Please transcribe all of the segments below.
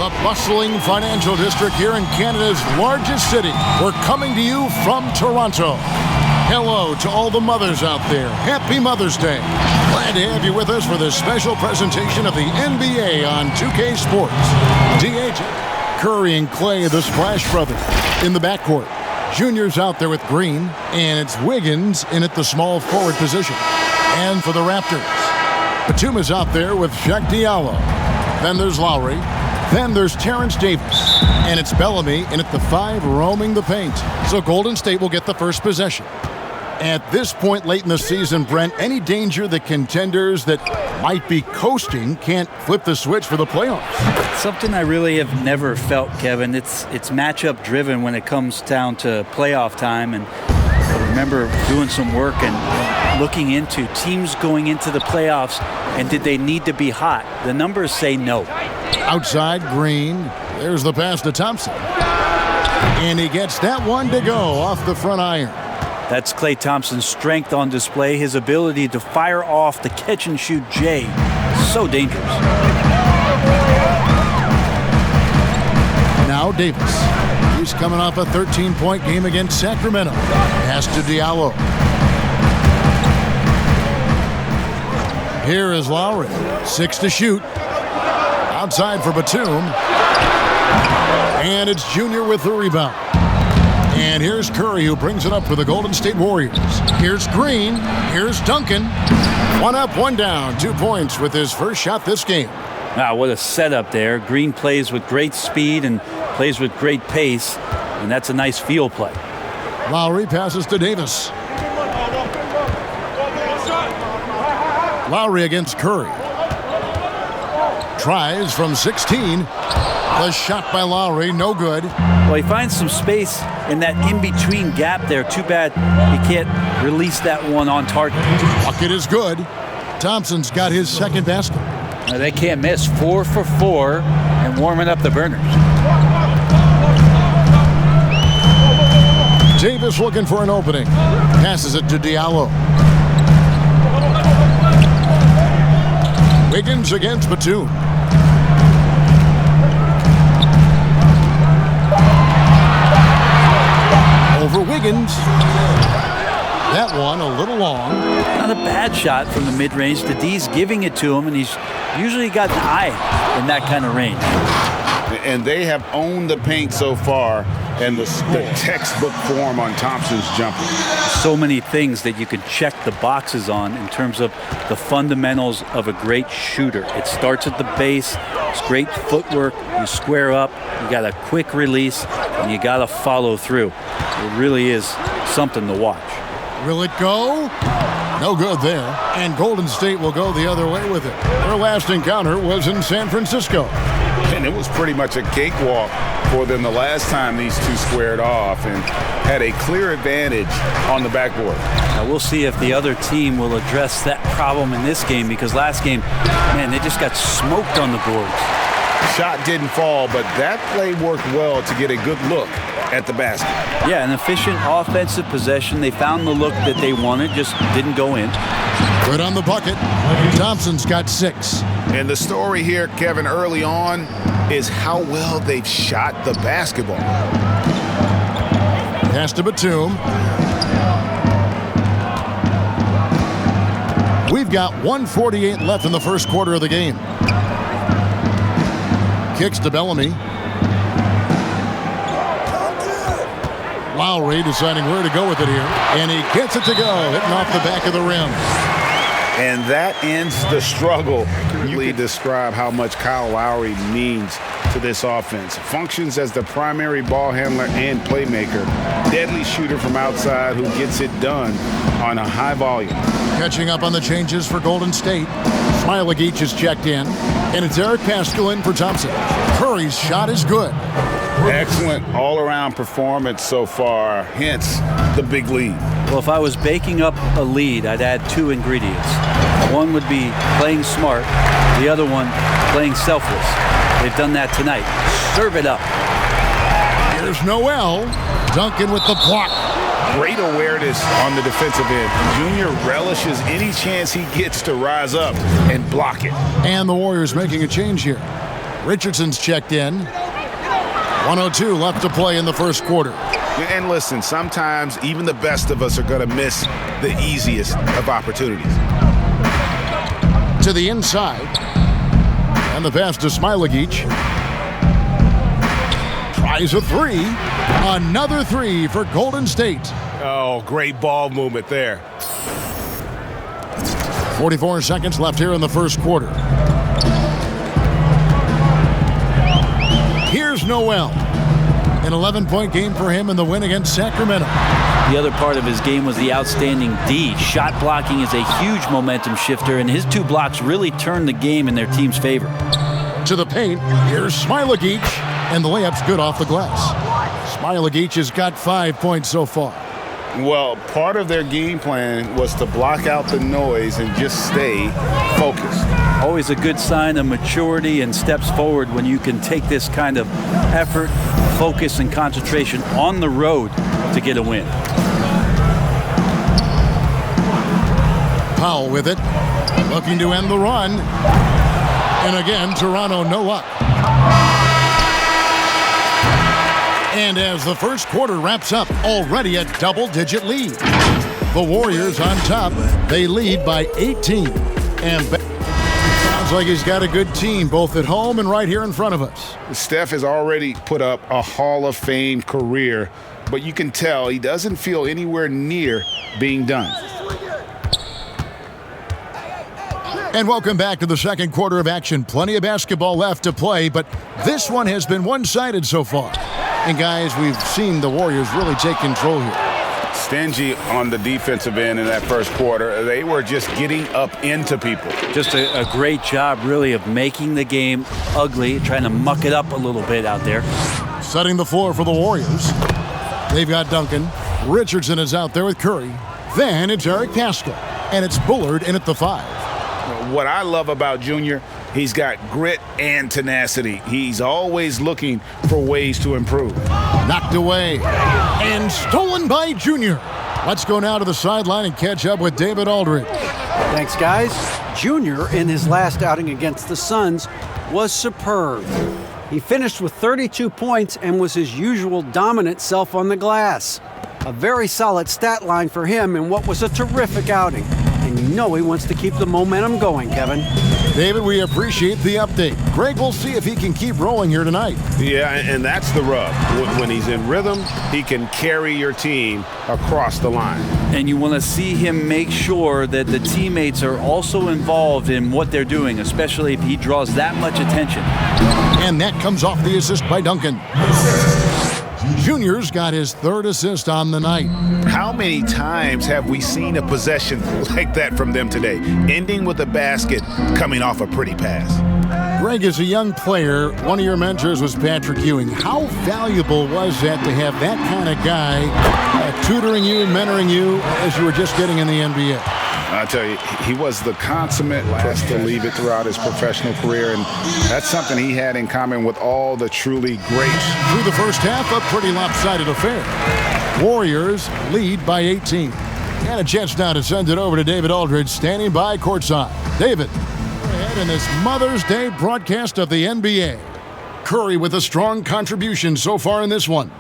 the bustling financial district here in Canada's largest city. We're coming to you from Toronto. Hello to all the mothers out there. Happy Mother's Day. Glad to have you with us for this special presentation of the NBA on 2K Sports. DH, Curry and Clay, the Splash Brothers, in the backcourt. Junior's out there with Green, and it's Wiggins in at the small forward position. And for the Raptors, Batum is out there with Shaq Diallo. Then there's Lowry. Then there's Terrence Davis. And it's Bellamy in at the 5 roaming the paint. So Golden State will get the first possession. At this point late in the season, Brent, any danger that contenders that might be coasting can't flip the switch for the playoffs? Something I really have never felt, Kevin. It's matchup driven when it comes down to playoff time. And I remember doing some work and looking into teams going into the playoffs and did they need to be hot? The numbers say no. Outside, Green. There's the pass to Thompson. And he gets that one to go off the front iron. That's Klay Thompson's strength on display, his ability to fire off the catch-and-shoot J. So dangerous. Now Davis. He's coming off a 13-point game against Sacramento. Pass to Diallo. Here is Lowry. 6 to shoot. Outside for Batum. And it's Junior with the rebound. And here's Curry, who brings it up for the Golden State Warriors. Here's Green. Here's Duncan. 1 up, 1 down. 2 points with his first shot this game. Wow, what a setup there. Green plays with great speed and plays with great pace. And that's a nice field play. Lowry passes to Davis. Lowry against Curry. Tries from 16. The shot by Lowry, no good. Well, he finds some space in that in-between gap there. Too bad he can't release that one on target. Bucket is good. Thompson's got his second basket. They can't miss. 4 for 4 and warming up the burners. Davis looking for an opening. Passes it to Diallo. Wiggins against Batum. Over Wiggins. That one a little long. Not a bad shot from the mid-range. The D's giving it to him, and he's usually got an eye in that kind of range. And they have owned the paint so far, and the textbook form on Thompson's jumper. So many things that you could check the boxes on in terms of the fundamentals of a great shooter. It starts at the base. It's great footwork. You square up. You got a quick release, and you got to follow through. It really is something to watch. Will it go? No good there. And Golden State will go the other way with it. Their last encounter was in San Francisco. And it was pretty much a cakewalk for them the last time these two squared off and had a clear advantage on the backboard. Now we'll see if the other team will address that problem in this game, because last game, man, they just got smoked on the boards. Shot didn't fall, but that play worked well to get a good look at the basket. Yeah, an efficient offensive possession. They found the look that they wanted, just didn't go in. Good on the bucket. Thompson's got 6. And the story here, Kevin, early on is how well they've shot the basketball. Pass to Batum. We've got 1:48 left in the first quarter of the game. Kicks to Bellamy. Lowry deciding where to go with it here. And he gets it to go, hitting off the back of the rim. And that ends the struggle. You can describe how much Kyle Lowry means to this offense. Functions as the primary ball handler and playmaker. Deadly shooter from outside who gets it done on a high volume. Catching up on the changes for Golden State. Smailagic is checked in. And it's Eric Paschal in for Thompson. Curry's shot is good. Excellent all-around performance so far, hence the big lead. Well, if I was baking up a lead, I'd add 2 ingredients. One would be playing smart, the other one playing selfless. They've done that tonight. Serve it up. Here's Noel. Duncan with the block. Great awareness on the defensive end. Junior relishes any chance he gets to rise up and block it. And the Warriors making a change here. Richardson's checked in. 1:02 left to play in the first quarter. And listen, sometimes even the best of us are going to miss the easiest of opportunities. To the inside. And the pass to Smilagic. Tries a three. Another three for Golden State. Oh, great ball movement there. 44 seconds left here in the first quarter. Here's Noel. An 11-point game for him in the win against Sacramento. The other part of his game was the outstanding D. Shot blocking is a huge momentum shifter, and his 2 blocks really turned the game in their team's favor. To the paint, here's Smilagic, and the layup's good off the glass. Smilagic has got 5 points so far. Well, part of their game plan was to block out the noise and just stay focused. Always a good sign of maturity and steps forward when you can take this kind of effort, focus, and concentration on the road to get a win. Powell with it, looking to end the run. And again, Toronto no luck. And as the first quarter wraps up, already a double-digit lead. The Warriors on top. They lead by 18. And sounds like he's got a good team, both at home and right here in front of us. Steph has already put up a Hall of Fame career, but you can tell he doesn't feel anywhere near being done. And welcome back to the second quarter of action. Plenty of basketball left to play, but this one has been one-sided so far. And guys, we've seen the Warriors really take control here. Stingy on the defensive end in that first quarter. They were just getting up into people. Just a great job, really, of making the game ugly, trying to muck it up a little bit out there. Setting the floor for the Warriors. They've got Duncan. Richardson is out there with Curry. Then it's Eric Paschall. And it's Bullard in at the 5. What I love about Junior, he's got grit and tenacity. He's always looking for ways to improve. Knocked away and stolen by Junior. Let's go now to the sideline and catch up with David Aldridge. Thanks, guys. Junior, in his last outing against the Suns, was superb. He finished with 32 points and was his usual dominant self on the glass. A very solid stat line for him in what was a terrific outing. And you know he wants to keep the momentum going, Kevin. David, we appreciate the update. Greg will see if he can keep rolling here tonight. Yeah, and that's the rub. When he's in rhythm, he can carry your team across the line. And you want to see him make sure that the teammates are also involved in what they're doing, especially if he draws that much attention. And that comes off the assist by Duncan. Junior's got his 3rd assist on the night. How many times have we seen a possession like that from them today, ending with a basket coming off a pretty pass? Greg, as a young player, one of your mentors was Patrick Ewing. How valuable was that to have that kind of guy tutoring you, mentoring you as you were just getting in the NBA? I tell you, he was the consummate last to leave it throughout his professional career, and that's something he had in common with all the truly greats. Through the first half, a pretty lopsided affair. Warriors lead by 18. And a chance now to send it over to David Aldridge, standing by courtside. David, ahead in this Mother's Day broadcast of the NBA. Curry with a strong contribution so far in this one.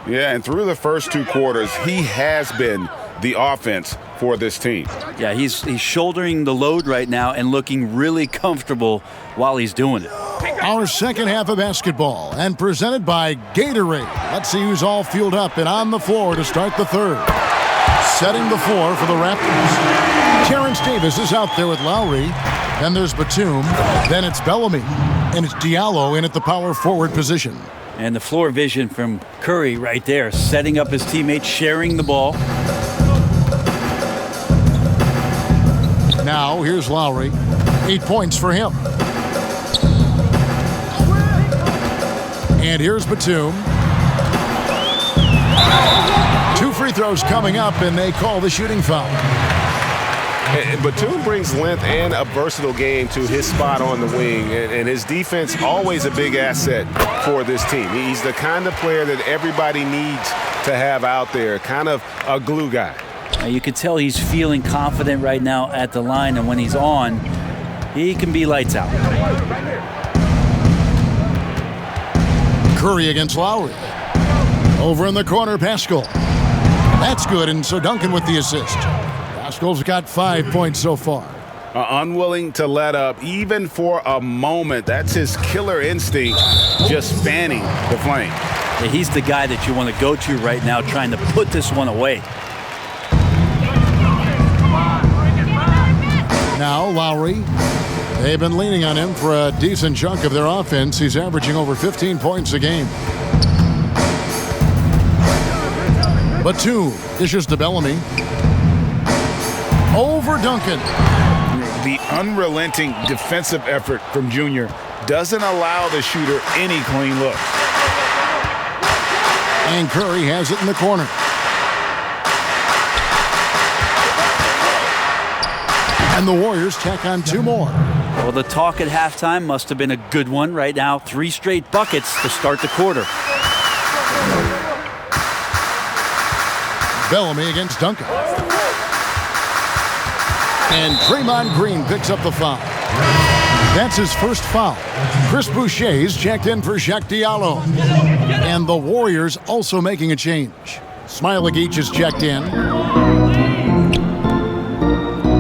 Yeah, and through the first 2 quarters, he has been the offense for this team. Yeah, he's shouldering the load right now and looking really comfortable while he's doing it. Our second half of basketball, and presented by Gatorade. Let's see who's all fueled up and on the floor to start the third. Setting the floor for the Raptors. Terrence Davis is out there with Lowry. Then there's Batum. Then it's Bellamy. And it's Diallo in at the power forward position. And the floor vision from Curry right there, setting up his teammates, sharing the ball. Now, here's Lowry. 8 points for him. And here's Batum. 2 free throws coming up, and they call the shooting foul. Batum brings length and a versatile game to his spot on the wing, and his defense always a big asset for this team. He's the kind of player that everybody needs to have out there, kind of a glue guy. You can tell he's feeling confident right now at the line, and when he's on, he can be lights out. Curry against Lowry. Over in the corner, Pascal. That's good, and so Duncan with the assist. Pascal's got 5 points so far. Unwilling to let up, even for a moment. That's his killer instinct, just fanning the flame. Yeah, he's the guy that you want to go to right now, trying to put this one away. Now Lowry. They've been leaning on him for a decent chunk of their offense. He's averaging over 15 points a game. Batum dishes to Bellamy. Over Duncan. The unrelenting defensive effort from Junior doesn't allow the shooter any clean look. And Curry has it in the corner. And the Warriors tack on 2 more. Well, the talk at halftime must have been a good one. Right now, 3 straight buckets to start the quarter. Bellamy against Duncan. And Draymond Green picks up the foul. That's his first foul. Chris Boucher's checked in for Shaq Diallo. And the Warriors also making a change. Smailagic is checked in.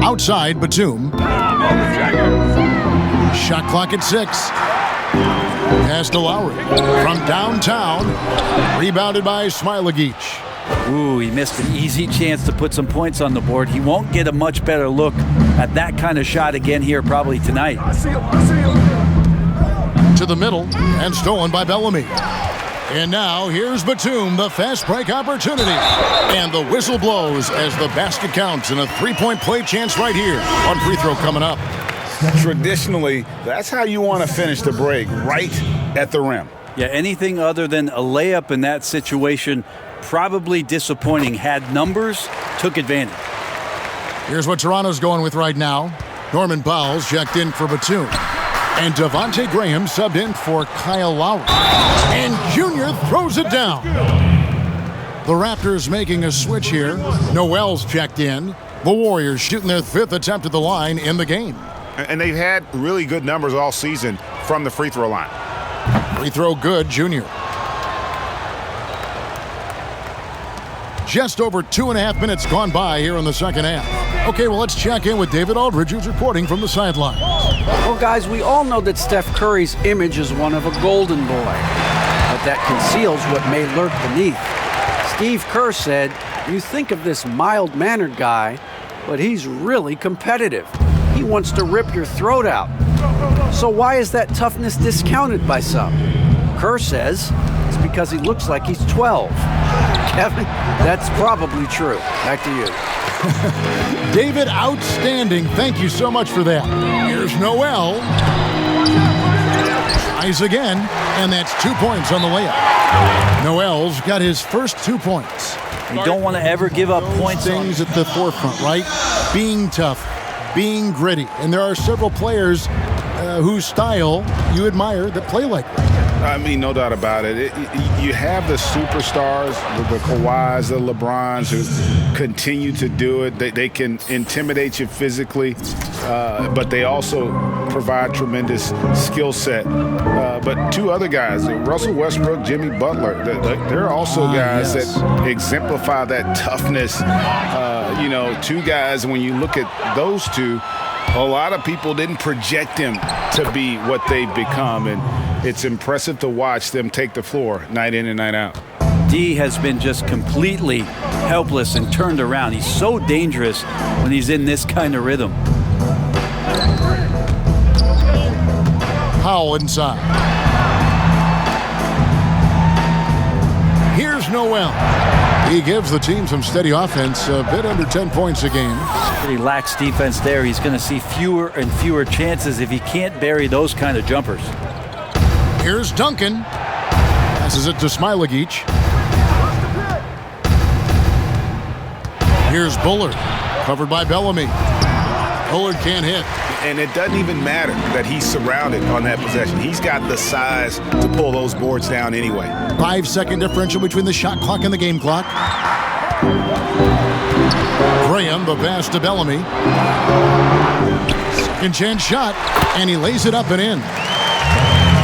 Outside, Batum. Shot clock at 6. Pass to Lowry. From downtown. Rebounded by Smailagic. Ooh, he missed an easy chance to put some points on the board. He won't get a much better look at that kind of shot again here probably tonight. To the middle and stolen by Bellamy. And now here's Batum, the fast break opportunity. And the whistle blows as the basket counts, and a 3-point play chance right here. One free throw coming up. Traditionally, that's how you want to finish the break, right at the rim. Yeah, anything other than a layup in that situation, probably disappointing. Had numbers, took advantage. Here's what Toronto's going with right now. Norman Powell's checked in for Batum. And Devontae Graham subbed in for Kyle Lowry. And Junior throws it down. The Raptors making a switch here. Noel's checked in. The Warriors shooting their 5th attempt at the line in the game. And they've had really good numbers all season from the free throw line. Free throw good, Junior. Just over 2.5 minutes gone by here in the second half. Okay, well, let's check in with David Aldridge, who's reporting from the sideline. Well, guys, we all know that Steph Curry's image is one of a golden boy, but that conceals what may lurk beneath. Steve Kerr said, "You think of this mild-mannered guy, but he's really competitive. He wants to rip your throat out." So why is that toughness discounted by some? Kerr says it's because he looks like he's 12. Kevin, that's probably true. Back to you. David, outstanding. Thank you so much for that. Here's Noel. Tries again, and that's 2 points on the layup. Noel's got his first 2 points. You don't want to ever give up points. Things at the forefront, right? Being tough, being gritty. And there are several players whose style you admire that play like that. I mean, no doubt about it. You have the superstars, the Kawhis, the LeBrons, who continue to do it. They can intimidate you physically, but they also provide tremendous skill set. But 2 other guys, Russell Westbrook, Jimmy Butler, they're also guys that exemplify that toughness. 2 guys, when you look at those 2, a lot of people didn't project them to be what they've become, and it's impressive to watch them take the floor night in and night out. D has been just completely helpless and turned around. He's so dangerous when he's in this kind of rhythm. Powell inside. Here's Noel. He gives the team some steady offense, a bit under 10 points a game. He lacks defense there. He's going to see fewer and fewer chances if he can't bury those kind of jumpers. Here's Duncan. Passes it to Smailagic. Here's Bullard. Covered by Bellamy. Bullard can't hit. And it doesn't even matter that he's surrounded on that possession. He's got the size to pull those boards down anyway. 5-second differential between the shot clock and the game clock. Graham, the pass to Bellamy. Second chance shot, and he lays it up and in.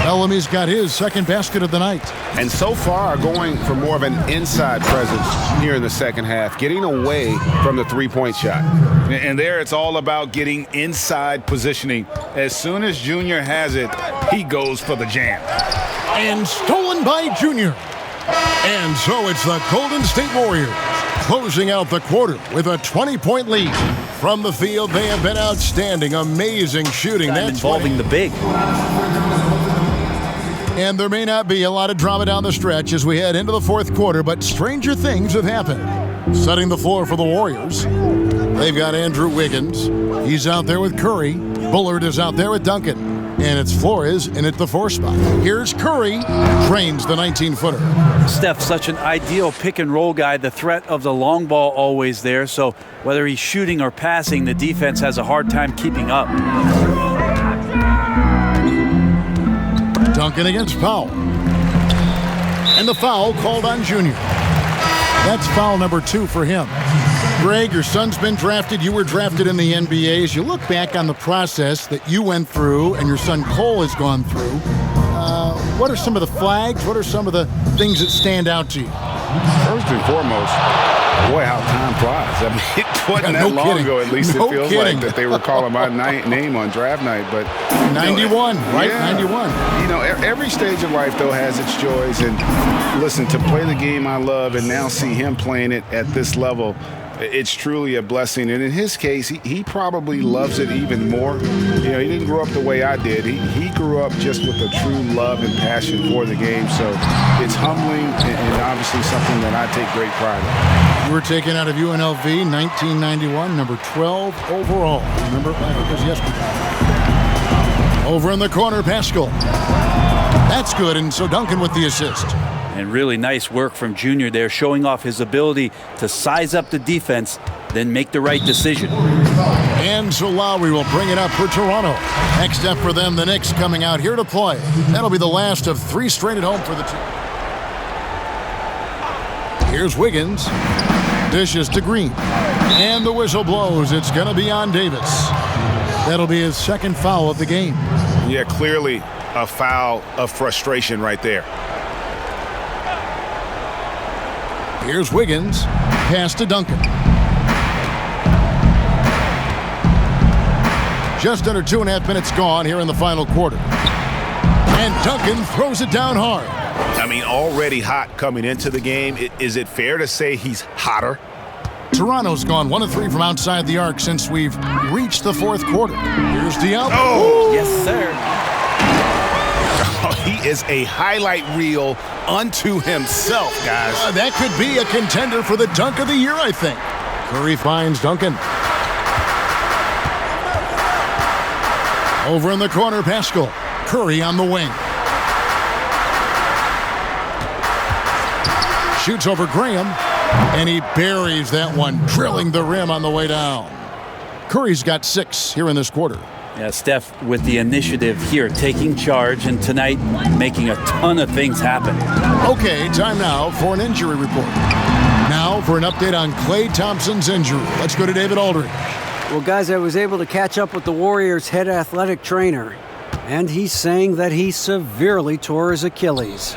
Bellamy's got his second basket of the night. And so far, going for more of an inside presence here in the second half, getting away from the three-point shot. And there it's all about getting inside positioning. As soon as Junior has it, he goes for the jam. And stolen by Junior. And so it's the Golden State Warriors closing out the quarter with a 20-point lead. From the field, they have been outstanding, amazing shooting. That's involving the big. And there may not be a lot of drama down the stretch as we head into the fourth quarter, but stranger things have happened. Setting the floor for the Warriors, they've got Andrew Wiggins. He's out there with Curry. Bullard is out there with Duncan. And it's Flores in at the 4 spot. Here's Curry, trains the 19-footer. Steph, such an ideal pick-and-roll guy. The threat of the long ball always there. So whether he's shooting or passing, the defense has a hard time keeping up. Duncan against Powell. And the foul called on Junior. That's foul number 2 for him. Greg, your son's been drafted. You were drafted in the NBA. As you look back on the process that you went through and your son Cole has gone through, what are some of the flags? What are some of the things that stand out to you? First and foremost, boy, how time flies. I mean, it wasn't that long ago, at least it feels like, that they were calling my name on draft night. But 91, right? Yeah. 91. You know, every stage of life, though, has its joys. And listen, to play the game I love and now see him playing it at this level, it's truly a blessing. And in his case, he probably loves it even more. You know, he didn't grow up the way I did. He grew up just with a true love and passion for the game. So it's humbling and obviously something that I take great pride in. You were taken out of UNLV 1991, number 12 overall. Remember, I think it was yesterday. Over in the corner, Pascal. That's good, and so Duncan with the assist. And really nice work from Junior there, showing off his ability to size up the defense, then make the right decision. And so Lowry will bring it up for Toronto. Next up for them, the Knicks coming out here to play. That'll be the last of 3 straight at home for the team. Here's Wiggins. Dishes to Green. And the whistle blows. It's going to be on Davis. That'll be his second foul of the game. Yeah, clearly a foul of frustration right there. Here's Wiggins. Pass to Duncan. Just under 2.5 minutes gone here in the final quarter. And Duncan throws it down hard. I mean, already hot coming into the game. Is it fair to say he's hotter? Toronto's gone 1 of 3 from outside the arc since we've reached the fourth quarter. Here's Diallo. Oh! Yes, sir. He is a highlight reel unto himself, guys. That could be a contender for the dunk of the year, I think. Curry finds Duncan. Over in the corner, Pascal. Curry on the wing. Shoots over Graham, and he buries that one, drilling the rim on the way down. Curry's got 6 here in this quarter. Yeah, Steph with the initiative here, taking charge, and tonight making a ton of things happen. Okay, time now for an injury report. Now for an update on Klay Thompson's injury. Let's go to David Aldridge. Well, guys, I was able to catch up with the Warriors' head athletic trainer, and he's saying that he severely tore his Achilles.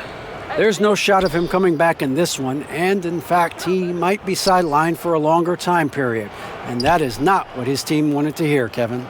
There's no shot of him coming back in this one, and in fact, he might be sidelined for a longer time period. And that is not what his team wanted to hear, Kevin.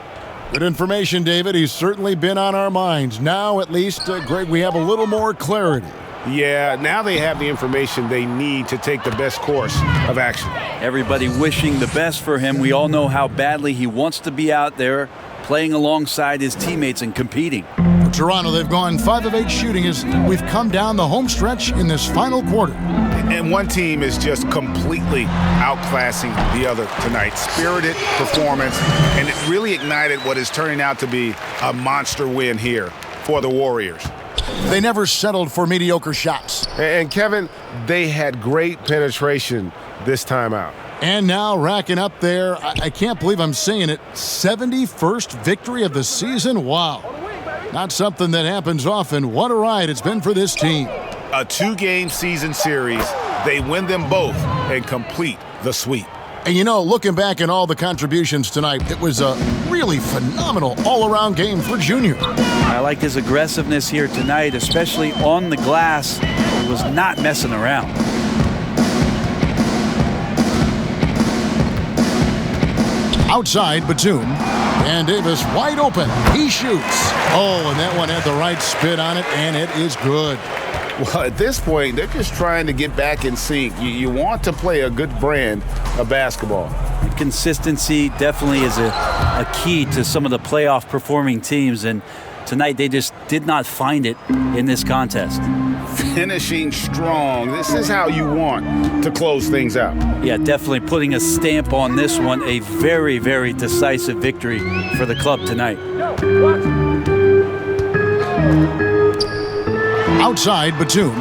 Good information, David. He's certainly been on our minds. Now, at least, Greg, we have a little more clarity. Yeah, now they have the information they need to take the best course of action. Everybody wishing the best for him. We all know how badly he wants to be out there playing alongside his teammates and competing. For Toronto, they've gone 5 of 8 shooting as we've come down the home stretch in this final quarter. And one team is just completely outclassing the other tonight. Spirited performance, and it really ignited what is turning out to be a monster win here for the Warriors. They never settled for mediocre shots. And Kevin, they had great penetration this time out. And now racking up there, I can't believe I'm saying it, 71st victory of the season. Wow. Not something that happens often. What a ride it's been for this team. A 2-game season series. They win them both and complete the sweep. And you know, looking back at all the contributions tonight, it was a really phenomenal all-around game for Junior. I liked his aggressiveness here tonight, especially on the glass. He was not messing around. Outside, Batum. And Davis wide open. He shoots. Oh, and that one had the right spin on it, and it is good. Well, at this point, they're just trying to get back in sync. You want to play a good brand of basketball. Consistency definitely is a key to some of the playoff performing teams, and tonight they just did not find it in this contest. Finishing strong. This is how you want to close things out. Yeah, definitely putting a stamp on this one. A very, very decisive victory for the club tonight. Outside, Batum.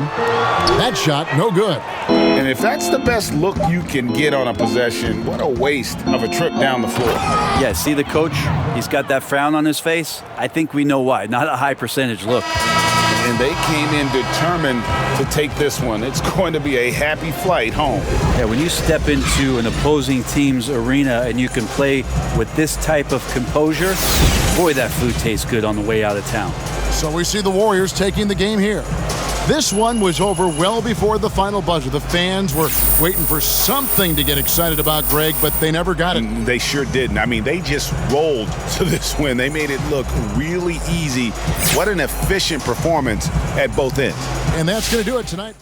That shot, no good. And if that's the best look you can get on a possession, what a waste of a trip down the floor. Yeah, see the coach? He's got that frown on his face. I think we know why. Not a high percentage look. And they came in determined to take this one. It's going to be a happy flight home. Yeah, when you step into an opposing team's arena and you can play with this type of composure, boy, that food tastes good on the way out of town. So we see the Warriors taking the game here. This one was over well before the final buzzer. The fans were waiting for something to get excited about, Greg, but they never got it. They sure didn't. I mean, they just rolled to this win. They made it look really easy. What an efficient performance at both ends. And that's going to do it tonight.